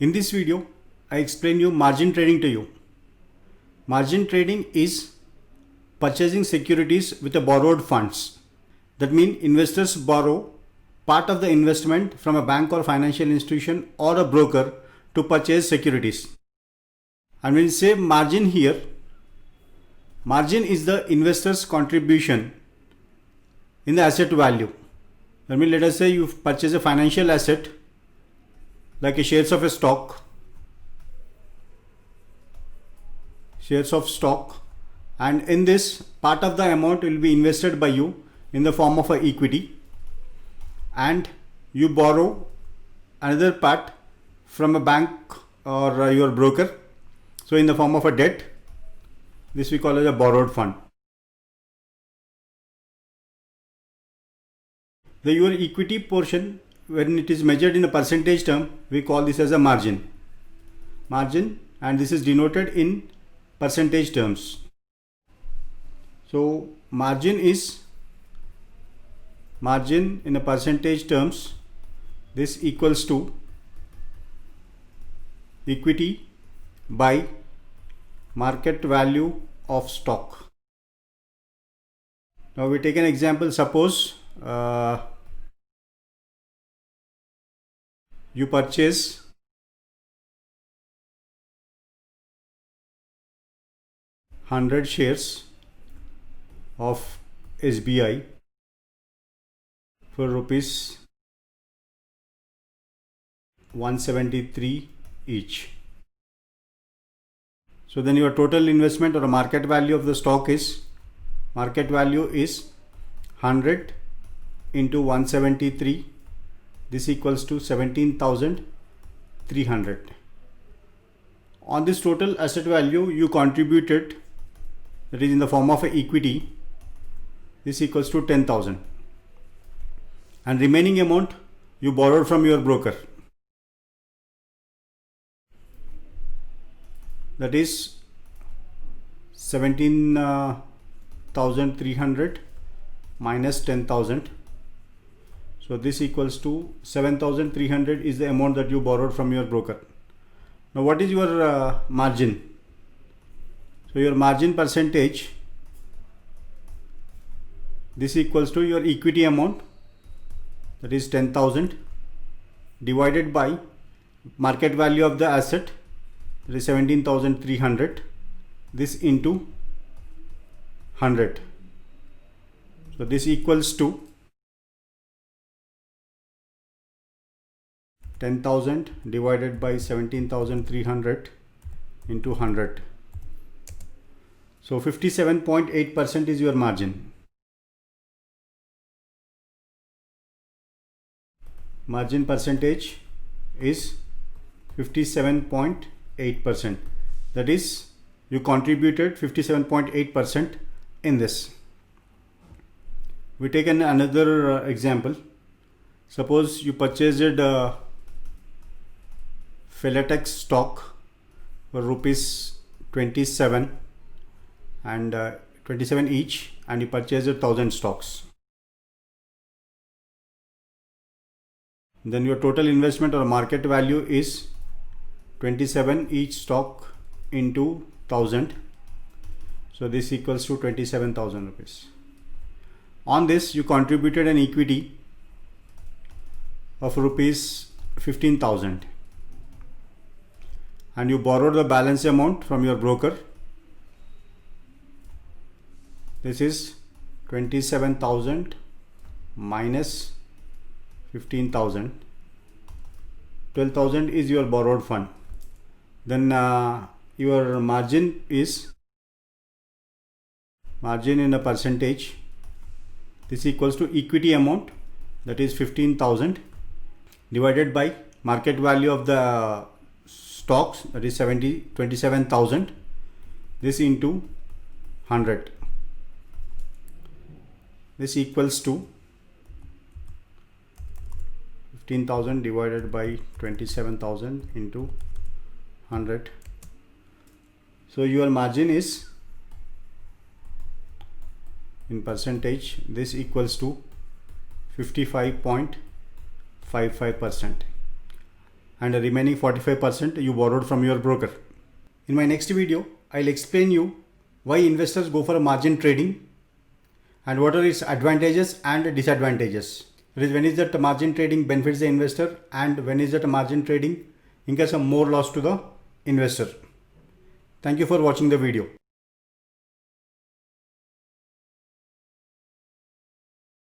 In this video, I explain you margin trading to you. Margin trading is purchasing securities with the borrowed funds. That means investors borrow part of the investment from a bank or financial institution or a broker to purchase securities. And when you say margin here, margin is the investor's contribution in the asset value. That means let us say you purchase a financial asset like a shares of a stock, and in this part of the amount will be invested by you in the form of a equity, and you borrow another part from a bank or your broker, so in the form of a debt. This we call as a borrowed fund. Your equity portion, when it is measured in a percentage term, we call this as a margin, and this is denoted in percentage terms. So margin in a percentage terms, this equals to equity by market value of stock. Now we take an example. Suppose you purchase 100 shares of SBI for rupees 173 each. So then your total investment or market value of the stock is 100 into 173. This equals to 17,300. On this total asset value you contributed, that is in the form of equity, this equals to 10,000, and remaining amount you borrowed from your broker, that is 17,300 minus 10,000. So this equals to 7,300 is the amount that you borrowed from your broker. Now what is your margin? So your margin percentage, this equals to your equity amount, that is 10,000, divided by market value of the asset, that is 17,300, this into 100. So this equals to 10,000 divided by 17,300 into 100. So 57.8% is your margin. Margin percentage is 57.8%. That is, you contributed 57.8% in this. We take another example. Suppose you purchased Philatex stock for rupees 27 and 27 each, and you purchased 1,000 stocks. Then your total investment or market value is 27 each stock into 1,000. So this equals to 27,000 rupees. On this you contributed an equity of rupees 15,000, and you borrowed the balance amount from your broker. This is 27,000 minus 15,000. 12,000 is your borrowed fund. Then your margin is margin in a percentage. This equals to equity amount, that is 15,000, divided by market value of the stocks, that is 27,000, this into 100. This equals to 15,000 divided by 27,000 into 100. So your margin is in percentage, this equals to 55.55%. and the remaining 45% you borrowed from your broker. In my next video, I'll explain you why investors go for a margin trading and what are its advantages and disadvantages. That is, when is that margin trading benefits the investor and when is that margin trading incurs some more loss to the investor. Thank you for watching the video.